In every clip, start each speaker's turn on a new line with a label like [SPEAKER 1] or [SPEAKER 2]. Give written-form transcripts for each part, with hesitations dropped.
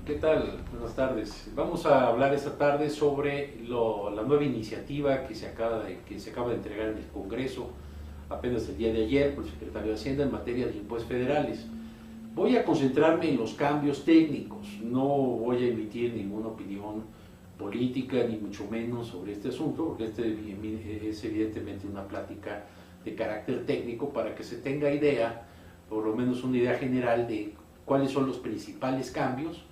[SPEAKER 1] ¿Qué tal? Buenas tardes. Vamos a hablar esta tarde sobre la nueva iniciativa que se acaba de entregar en el Congreso apenas el día de ayer por el secretario de Hacienda en materia de impuestos federales. Voy a concentrarme en los cambios técnicos, no voy a emitir ninguna opinión política ni mucho menos sobre este asunto, porque es evidentemente una plática de carácter técnico para que se tenga idea, por lo menos una idea general de cuáles son los principales cambios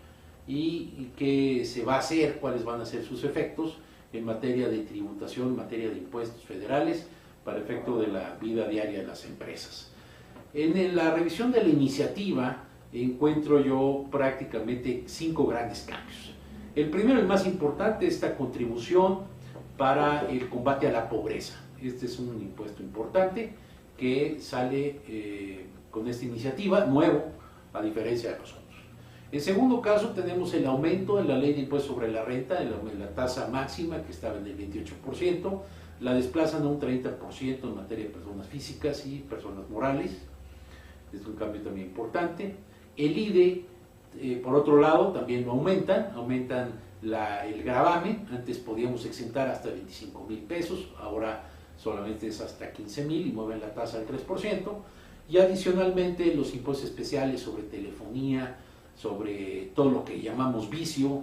[SPEAKER 1] y qué se va a hacer, cuáles van a ser sus efectos en materia de tributación, en materia de impuestos federales para efecto de la vida diaria de las empresas. En la revisión de la iniciativa encuentro yo prácticamente 5 grandes cambios. El primero, el más importante, es esta contribución para el combate a la pobreza. Este es un impuesto importante que sale con esta iniciativa, nuevo, a diferencia de los otros. En segundo caso, tenemos el aumento de la ley de impuesto sobre la renta, de la tasa máxima que estaba en el 28%, la desplazan a un 30% en materia de personas físicas y personas morales. Es un cambio también importante. El IDE, por otro lado, también lo aumentan el gravamen. Antes podíamos exentar hasta 25,000 pesos, ahora solamente es hasta 15,000 y mueven la tasa al 3%. Y adicionalmente los impuestos especiales sobre telefonía, sobre todo lo que llamamos vicio,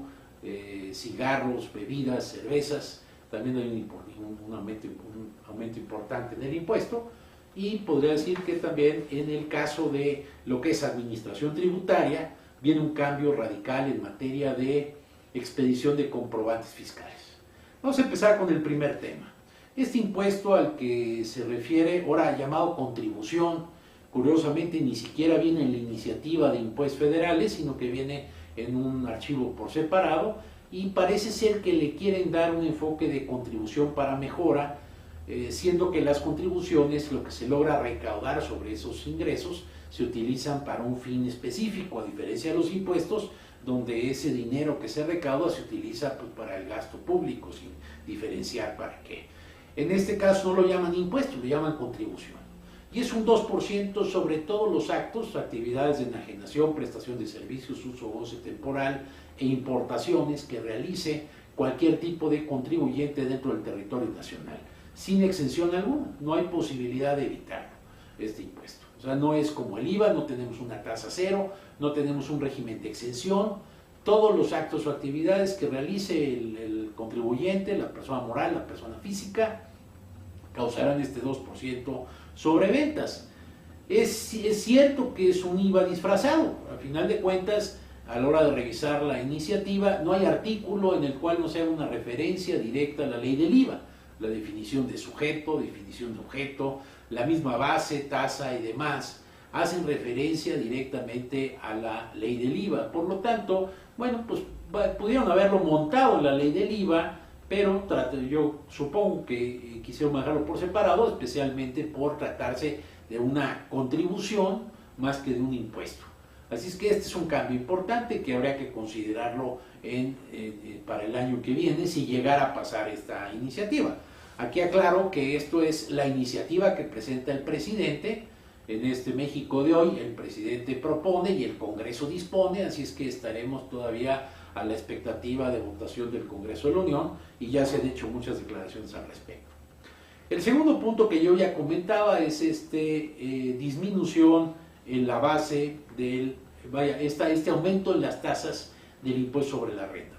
[SPEAKER 1] cigarros, bebidas, cervezas, también hay un aumento importante en el impuesto. Y podría decir que también en el caso de lo que es administración tributaria, viene un cambio radical en materia de expedición de comprobantes fiscales. Vamos a empezar con el primer tema. Este impuesto al que se refiere, ahora llamado contribución, curiosamente ni siquiera viene en la iniciativa de impuestos federales, sino que viene en un archivo por separado, y parece ser que le quieren dar un enfoque de contribución para mejora, siendo que las contribuciones, lo que se logra recaudar sobre esos ingresos, se utilizan para un fin específico, a diferencia de los impuestos, donde ese dinero que se recauda se utiliza pues, para el gasto público, sin diferenciar para qué. En este caso no lo llaman impuesto, lo llaman contribución. Y es un 2% sobre todos los actos, actividades de enajenación, prestación de servicios, uso o goce temporal e importaciones que realice cualquier tipo de contribuyente dentro del territorio nacional, sin exención alguna. No hay posibilidad de evitar este impuesto. O sea, no es como el IVA, no tenemos una tasa cero, no tenemos un régimen de exención. Todos los actos o actividades que realice el contribuyente, la persona moral, la persona física, causarán este 2% sobre ventas. Es cierto que es un IVA disfrazado. A final de cuentas, a la hora de revisar la iniciativa, no hay artículo en el cual no sea una referencia directa a la ley del IVA. La definición de sujeto, definición de objeto, la misma base, tasa y demás, hacen referencia directamente a la ley del IVA. Por lo tanto, bueno, pues pudieron haberlo montado en la ley del IVA, pero yo supongo que quisieron dejarlo por separado, especialmente por tratarse de una contribución más que de un impuesto. Así es que este es un cambio importante que habría que considerarlo para el año que viene si llegara a pasar esta iniciativa. Aquí aclaro que esto es la iniciativa que presenta el presidente. En este México de hoy el presidente propone y el Congreso dispone, así es que estaremos todavía a la expectativa de votación del Congreso de la Unión y ya se han hecho muchas declaraciones al respecto. El segundo punto que yo ya comentaba es disminución en la base este aumento en las tasas del impuesto sobre la renta,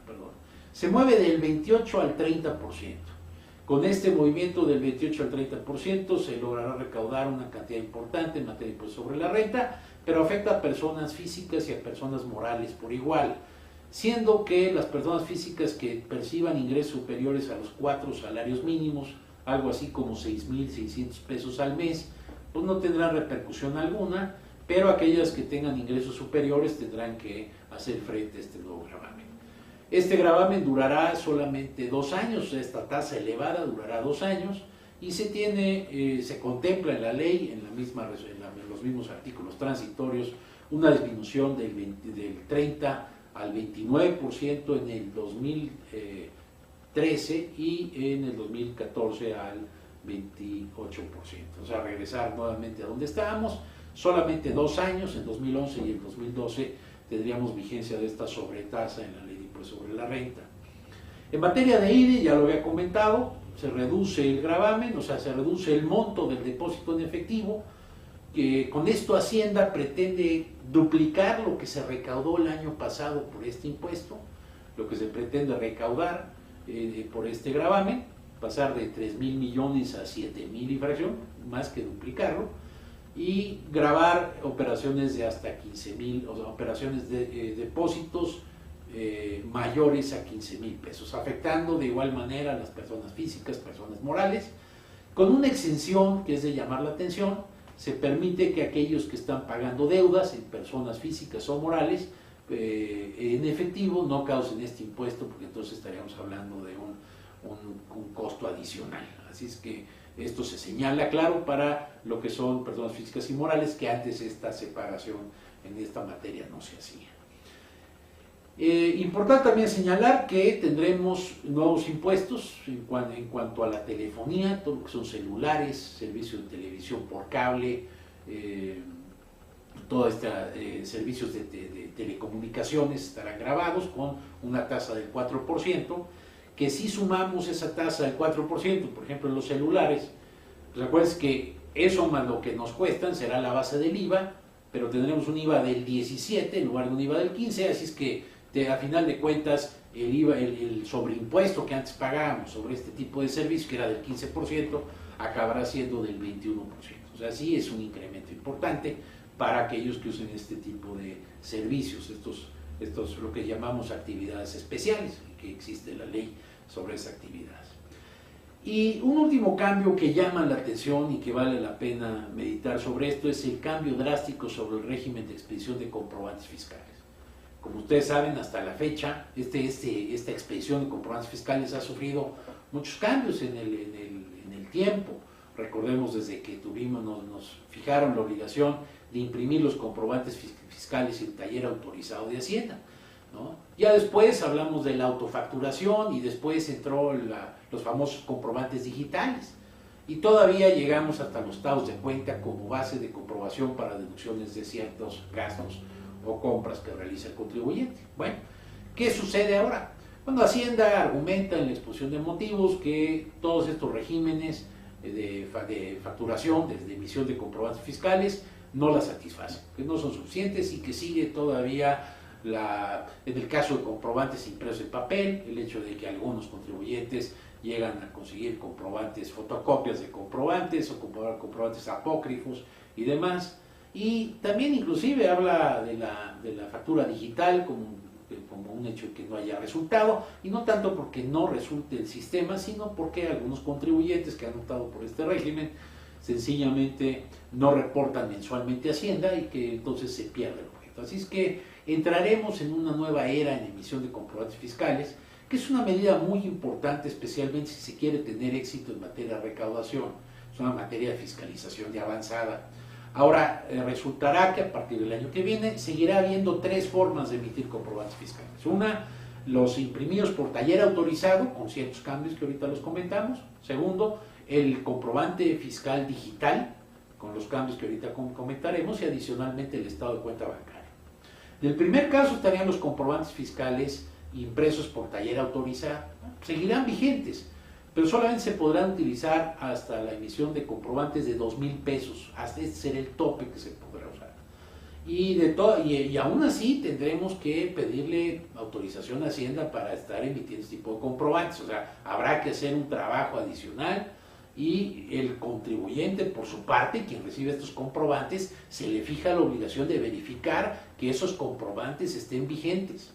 [SPEAKER 1] se mueve del 28 al 30%. Con este movimiento del 28 al 30% se logrará recaudar una cantidad importante en materia de impuesto sobre la renta, pero afecta a personas físicas y a personas morales por igual, siendo que las personas físicas que perciban ingresos superiores a los 4 salarios mínimos, algo así como 6,600 pesos al mes, pues no tendrán repercusión alguna, pero aquellas que tengan ingresos superiores tendrán que hacer frente a este nuevo gravamen. Este gravamen durará solamente 2 años, esta tasa elevada durará 2 años, y se contempla en la ley, en los mismos artículos transitorios, una disminución del 30 al 29% en el 2013 y en el 2014 al 28%. O sea, regresar nuevamente a donde estábamos. Solamente 2 años, en 2011 y en 2012, tendríamos vigencia de esta sobretasa en la ley de impuesto sobre la renta. En materia de IDE, ya lo había comentado, se reduce el gravamen, o sea, se reduce el monto del depósito en efectivo, que con esto Hacienda pretende duplicar lo que se recaudó el año pasado por este impuesto, lo que se pretende recaudar por este gravamen, pasar de 3,000 millones a 7,000 y fracción, más que duplicarlo, y gravar operaciones de hasta 15,000, o sea, operaciones de depósitos mayores a 15,000 pesos, afectando de igual manera a las personas físicas, personas morales, con una exención que es de llamar la atención. Se permite que aquellos que están pagando deudas en personas físicas o morales en efectivo no causen este impuesto, porque entonces estaríamos hablando de un costo adicional. Así es que esto se señala claro para lo que son personas físicas y morales, que antes esta separación en esta materia no se hacía. Importante también señalar que tendremos nuevos impuestos en cuanto a la telefonía, todo lo que son celulares, servicios de televisión por cable, todos estos servicios de telecomunicaciones estarán grabados con una tasa del 4%, que si sumamos esa tasa del 4%, por ejemplo en los celulares, recuerden que eso más lo que nos cuestan será la base del IVA, pero tendremos un IVA del 17 en lugar de un IVA del 15, así es que a final de cuentas el IVA, el sobreimpuesto que antes pagábamos sobre este tipo de servicios, que era del 15%, acabará siendo del 21%. O sea, sí es un incremento importante para aquellos que usen este tipo de servicios, estos lo que llamamos actividades especiales, que existe la ley sobre esas actividades. Y un último cambio que llama la atención y que vale la pena meditar sobre esto es el cambio drástico sobre el régimen de expedición de comprobantes fiscales. Como ustedes saben, hasta la fecha, esta expedición de comprobantes fiscales ha sufrido muchos cambios en el tiempo. Recordemos desde que nos fijaron la obligación de imprimir los comprobantes fiscales en taller autorizado de Hacienda, ¿no? Ya después hablamos de la autofacturación y después entró los famosos comprobantes digitales. Y todavía llegamos hasta los estados de cuenta como base de comprobación para deducciones de ciertos gastos o compras que realiza el contribuyente. Bueno, ¿qué sucede ahora? Bueno, Hacienda argumenta en la exposición de motivos que todos estos regímenes de facturación, desde emisión de comprobantes fiscales, no la satisfacen, que no son suficientes y que sigue todavía en el caso de comprobantes impresos en papel, el hecho de que algunos contribuyentes llegan a conseguir comprobantes, fotocopias de comprobantes o comprobantes apócrifos y demás. Y también inclusive habla de la factura digital como un hecho que no haya resultado, y no tanto porque no resulte el sistema, sino porque algunos contribuyentes que han optado por este régimen sencillamente no reportan mensualmente a Hacienda y que entonces se pierde el objeto. Así es que entraremos en una nueva era en emisión de comprobantes fiscales, que es una medida muy importante, especialmente si se quiere tener éxito en materia de recaudación. Es una materia de fiscalización ya avanzada. Ahora resultará que a partir del año que viene seguirá habiendo tres formas de emitir comprobantes fiscales. Una, los imprimidos por taller autorizado, con ciertos cambios que ahorita los comentamos. Segundo, el comprobante fiscal digital, con los cambios que ahorita comentaremos, y adicionalmente el estado de cuenta bancaria. En el primer caso estarían los comprobantes fiscales impresos por taller autorizado. Seguirán vigentes, pero solamente se podrán utilizar hasta la emisión de comprobantes de 2,000 pesos. Hasta este será el tope que se podrá usar. Y aún así tendremos que pedirle autorización a Hacienda para estar emitiendo este tipo de comprobantes. O sea, habrá que hacer un trabajo adicional y el contribuyente, por su parte, quien recibe estos comprobantes, se le fija la obligación de verificar que esos comprobantes estén vigentes.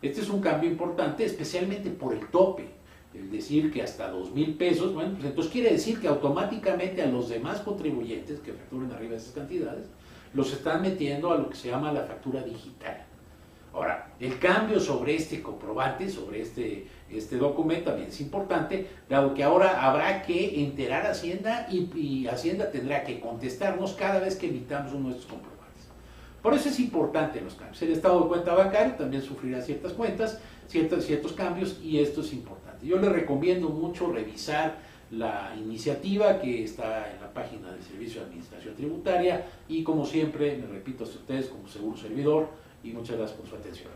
[SPEAKER 1] Este es un cambio importante, especialmente por el tope. Es decir, que hasta 2,000 pesos, bueno, pues entonces quiere decir que automáticamente a los demás contribuyentes que facturen arriba de esas cantidades, los están metiendo a lo que se llama la factura digital. Ahora, el cambio sobre este comprobante, sobre este documento también es importante, dado que ahora habrá que enterar a Hacienda y Hacienda tendrá que contestarnos cada vez que emitamos uno de estos comprobantes. Por eso es importante los cambios. El estado de cuenta bancario también sufrirá ciertas ciertos cambios, y esto es importante. Yo les recomiendo mucho revisar la iniciativa que está en la página del Servicio de Administración Tributaria y, como siempre, me repito a ustedes como seguro servidor, y muchas gracias por su atención.